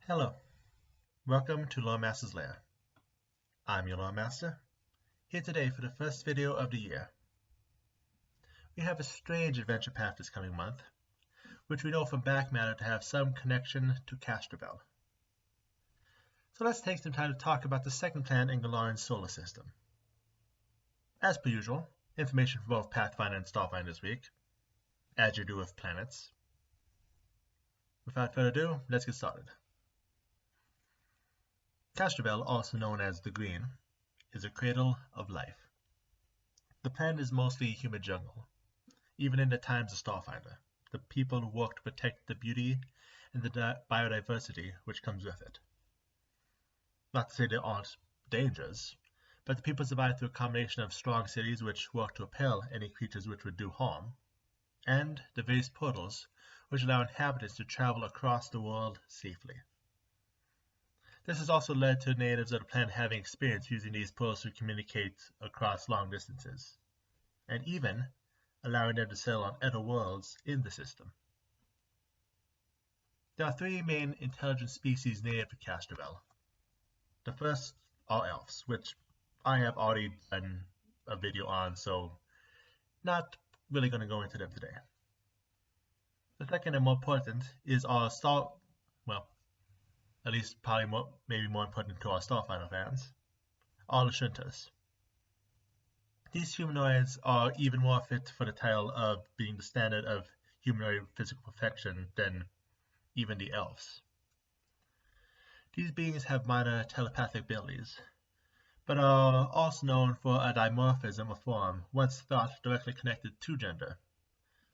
Hello, welcome to Loremaster's Lair. I'm your Loremaster, here today for the first video of the year. We have a strange adventure path this coming month, which we know from back matter to have some connection to Castrovel. So let's take some time to talk about the second planet in Golarion solar system. As per usual, information for both Pathfinder and Starfinder this week, as you do with planets. Without further ado, let's get started. Castrovel, also known as the Green, is a cradle of life. The planet is mostly a humid jungle. Even in the times of Starfinder, the people work to protect the beauty and the biodiversity which comes with it. Not to say there aren't dangers, but the people survive through a combination of strong cities which work to repel any creatures which would do harm, and the various portals which allow inhabitants to travel across the world safely. This has also led to natives of the planet having experience using these portals to communicate across long distances, and even allowing them to settle on other worlds in the system. There are three main intelligent species native to Castrovel. The first are elves, which I have already done a video on, so not really going to go into them today. The second and more important is our at least probably maybe more important to our Starfinder fans, are Lashuntas. These humanoids are even more fit for the title of being the standard of humanoid physical perfection than even the elves. These beings have minor telepathic abilities, but are also known for a dimorphism of form once thought directly connected to gender,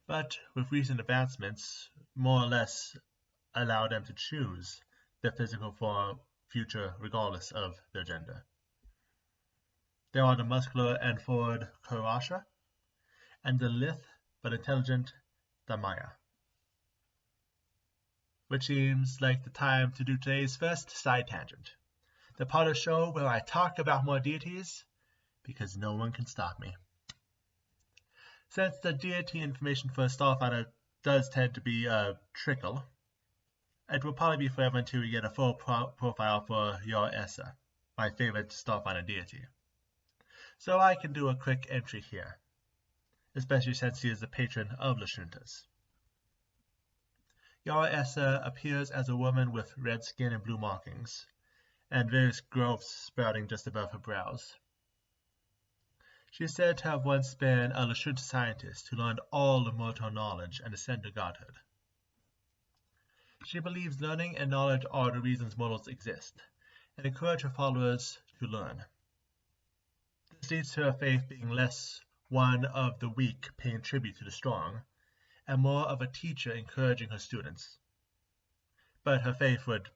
but with recent advancements more or less allow them to choose their physical form future regardless of their gender. There are the muscular and forward Karasha, and the lithe but intelligent Damaya. Which seems like the time to do today's first side tangent, the part of the show where I talk about more deities because no one can stop me. Since the deity information for Starfinder does tend to be a trickle, it will probably be forever until we get a full profile for Loremaster, my favorite Starfinder deity. So I can do a quick entry here, especially since he is the patron of Lashuntas. Loremaster appears as a woman with red skin and blue markings, and various growths sprouting just above her brows. She is said to have once been a Lashunta scientist who learned all immortal knowledge and ascended to godhood. She believes learning and knowledge are the reasons mortals exist, and encourages her followers to learn. This leads to her faith being less one of the weak paying tribute to the strong, and more of a teacher encouraging her students. But her faith would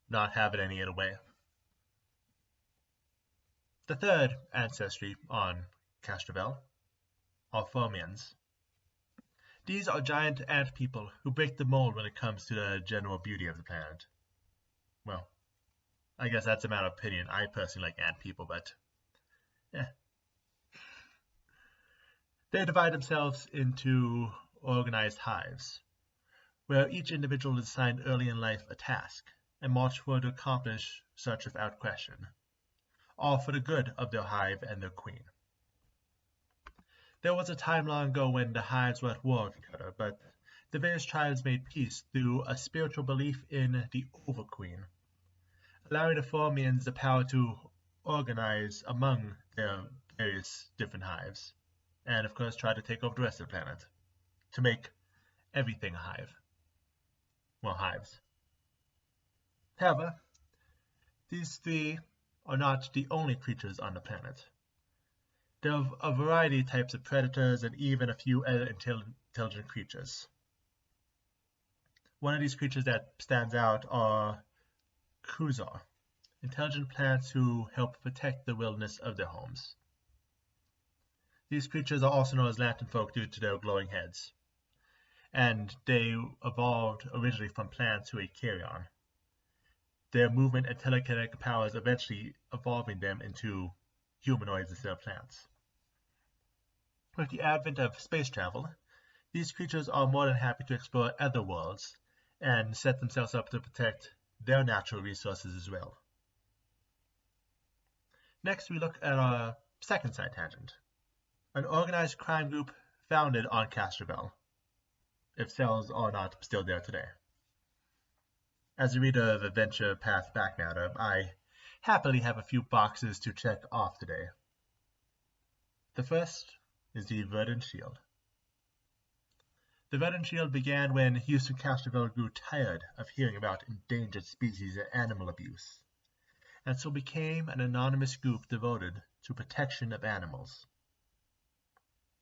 not have it any other way. The third ancestry on Castrovel are Formians. These are giant ant people who break the mold when it comes to the general beauty of the planet. Well, I guess that's a matter of opinion. I personally like ant people, but yeah. They divide themselves into organized hives, where each individual is assigned early in life a task, and march forward to accomplish such without question, all for the good of their hive and their queen. There was a time long ago when the hives were at war with each other, but the various tribes made peace through a spiritual belief in the Overqueen, allowing the Formians the power to organize among their various different hives, and of course try to take over the rest of the planet, to make everything a hive. Well, hives. However, these three are not the only creatures on the planet. There are a variety of types of predators and even a few other intelligent creatures. One of these creatures that stands out are Khuzar, intelligent plants who help protect the wilderness of their homes. These creatures are also known as lantern folk due to their glowing heads, and they evolved originally from plants who ate carrion. Their movement and telekinetic powers eventually evolving them into humanoids instead of plants. With the advent of space travel, these creatures are more than happy to explore other worlds and set themselves up to protect their natural resources as well. Next, we look at our second side tangent, an organized crime group founded on Castrovel, if cells are not still there today. As a reader of Adventure Path Back Matter, I happily have a few boxes to check off today. The first is the Verdant Shield. The Verdant Shield began when Houston Castrovel grew tired of hearing about endangered species and animal abuse, and so became an anonymous group devoted to protection of animals.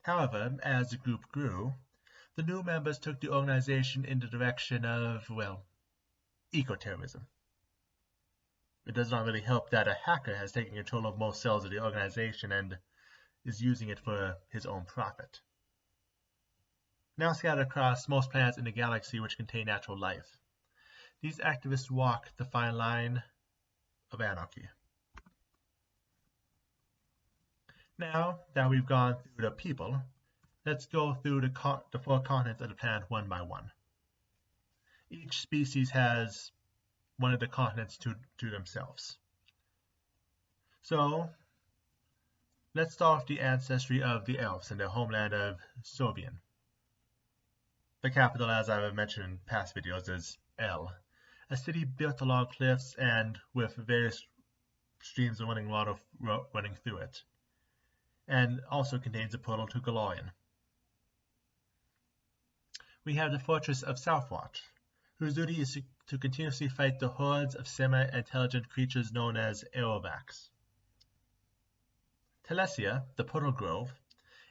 However, as the group grew, the new members took the organization in the direction of, well, ecoterrorism. It does not really help that a hacker has taken control of most cells of the organization and is using it for his own profit. Now scattered across most planets in the galaxy which contain natural life, these activists walk the fine line of anarchy. Now that we've gone through the people, let's go through the 4 continents of the planet one by one. Each species has one of the continents to themselves. So, let's start with the ancestry of the elves and their homeland of Sovian. The capital, as I've mentioned in past videos, is El, a city built along cliffs and with various streams of running water running through it, and also contains a portal to Golarion. We have the fortress of Southwatch, whose duty is to continuously fight the hordes of semi-intelligent creatures known as Aerovacs. Telesia, the Portal Grove,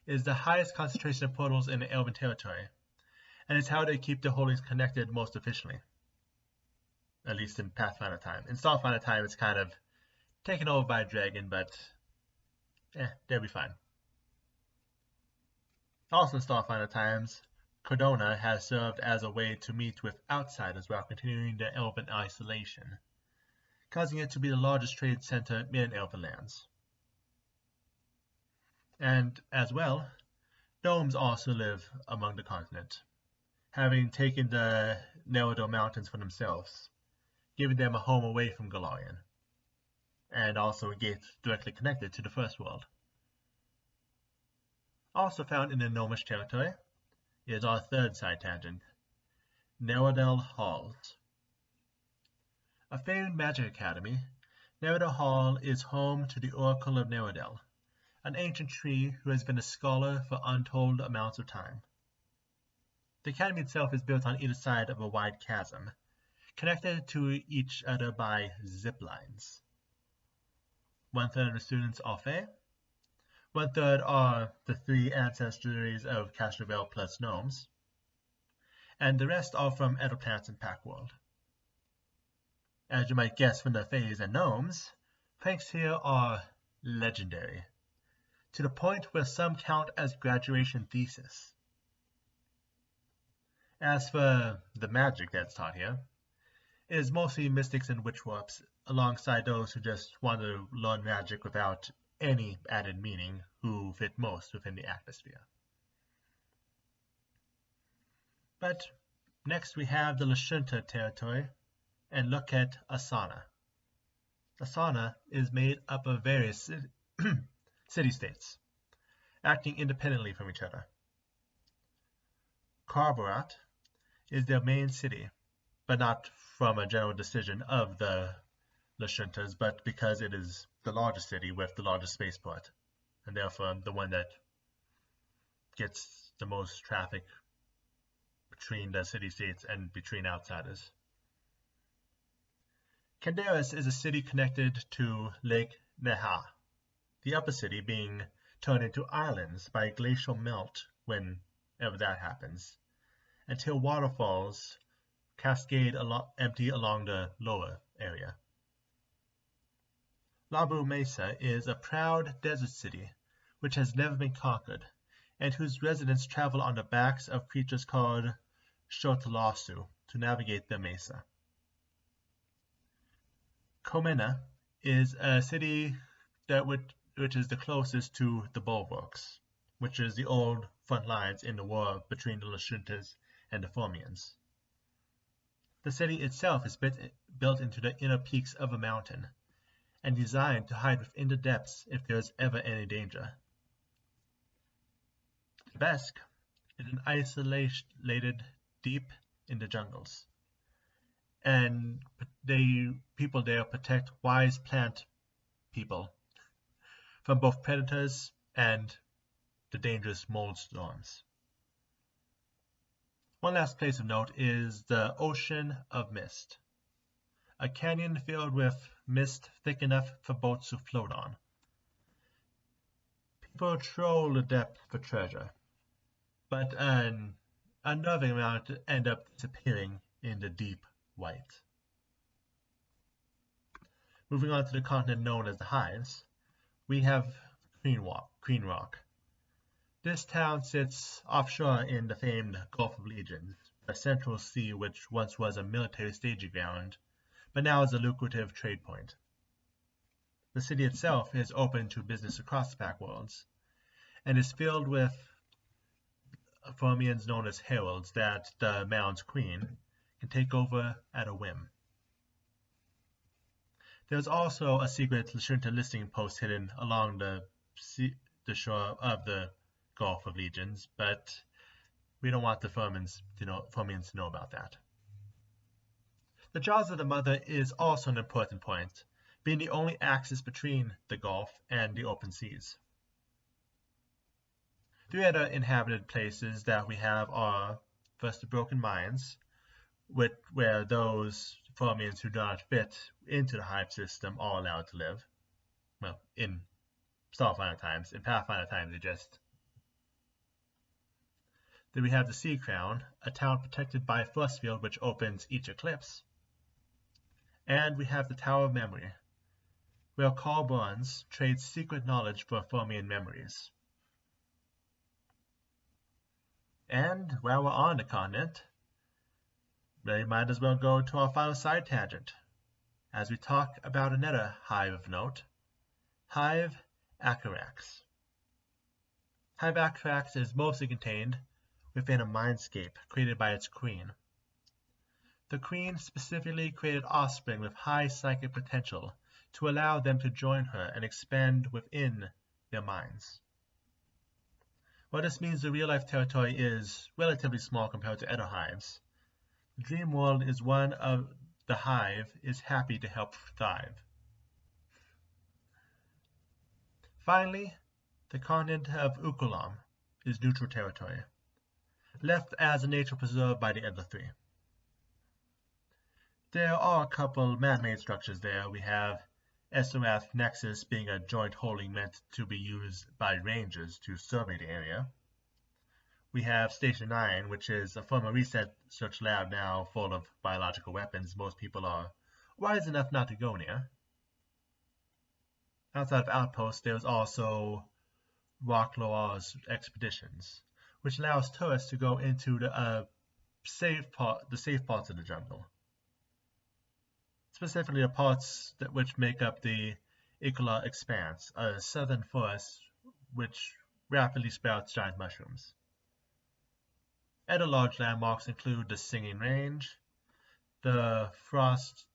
is the highest concentration of portals in the Elven territory, and is how they keep the holdings connected most efficiently. At least in Pathfinder time. In Starfinder time, it's kind of taken over by a dragon, but they'll be fine. Also in Starfinder times, Cordona has served as a way to meet with outsiders while continuing their Elven isolation, causing it to be the largest trade center in Elven lands. And as well, gnomes also live among the continent, having taken the Nerodor Mountains for themselves, giving them a home away from Golarion, and also a gate directly connected to the First World. Also found in the gnomish territory is our third side tangent, Nerodel Halls. A famed magic academy, Nerodel Hall is home to the Oracle of Nerodel, an ancient tree who has been a scholar for untold amounts of time. The academy itself is built on either side of a wide chasm, connected to each other by zip lines. 1/3 of the students are Fae, 1/3 are the 3 ancestries of Castrovel plus gnomes, and the rest are from other planets in Pact World. As you might guess from the Faes and gnomes, pranks here are legendary, to the point where some count as graduation thesis. As for the magic that's taught here, it is mostly mystics and witchwarps, alongside those who just want to learn magic without any added meaning, who fit most within the atmosphere. But next we have the Lashunta territory, and look at Asana. Asana is made up of various city-states, acting independently from each other. Carborat is their main city, but not from a general decision of the Lashuntas, but because it is the largest city with the largest spaceport, and therefore the one that gets the most traffic between the city-states and between outsiders. Canderas is a city connected to Lake Neha, the upper city being turned into islands by glacial melt whenever that happens, until waterfalls cascade empty along the lower area. Labu Mesa is a proud desert city which has never been conquered, and whose residents travel on the backs of creatures called Shotalasu to navigate the mesa. Komena is a city which is the closest to the bulwarks, which is the old front lines in the war between the Lashuntas and the Formians. The city itself is built into the inner peaks of a mountain, and designed to hide within the depths if there is ever any danger. The Besk is an isolated deep in the jungles, and people there protect wise plant people from both predators and the dangerous mold storms. One last place of note is the Ocean of Mist, a canyon filled with mist thick enough for boats to float on. People troll the depth for treasure, but an unnerving amount end up disappearing in the deep white. Moving on to the continent known as the Hives, we have Queen Rock. This town sits offshore in the famed Gulf of Legions, a central sea which once was a military staging ground, but now is a lucrative trade point. The city itself is open to business across the Pact Worlds, and is filled with Formians known as heralds that the Mound's queen can take over at a whim. There's also a secret Lashunta listing post hidden along the shore of the Gulf of Legions, but we don't want the Formians to know about that. The Jaws of the Mother is also an important point, being the only axis between the Gulf and the open seas. Three other inhabited places that we have are, first, the Broken Mines, where those Formians who do not fit into the Hive system are allowed to live. Well, in Starfinder times. In Pathfinder times, they just... Then we have the Sea Crown, a town protected by a force field which opens each eclipse. And we have the Tower of Memory, where Carl Burns trades secret knowledge for Formian memories. And while we're on the continent, we might as well go to our final side tangent, as we talk about another hive of note, Hive Acarax. Hive Acarax is mostly contained within a mindscape created by its queen. The queen specifically created offspring with high psychic potential to allow them to join her and expand within their minds. While this means the real-life territory is relatively small compared to other hives, the dream world is one of the hive is happy to help thrive. Finally, the continent of Ukulam is neutral territory, left as a nature preserve by the other three. There are a couple man-made structures there. We have Esarath Nexus being a joint holding meant to be used by rangers to survey the area. We have Station 9, which is a former research lab now full of biological weapons most people are wise enough not to go near. Outside of Outpost, there's also Rocklaw's expeditions, which allows tourists to go into the safe parts of the jungle. Specifically the parts which make up the Ikola Expanse, a southern forest which rapidly sprouts giant mushrooms. Other large landmarks include the Singing Range, the Frost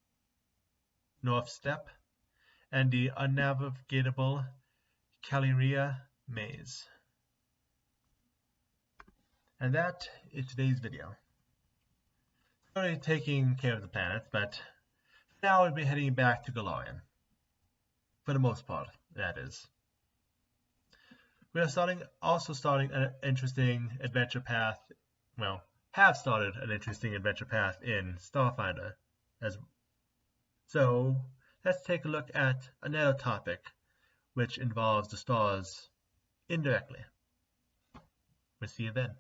North Steppe, and the unnavigatable Kaliria Maze. And that is today's video. Already taking care of the planet, but now we'll be heading back to Golarion. For the most part, that is. We are also starting an interesting adventure path. Well, have started an interesting adventure path in Starfinder. So, let's take a look at another topic which involves the stars indirectly. We'll see you then.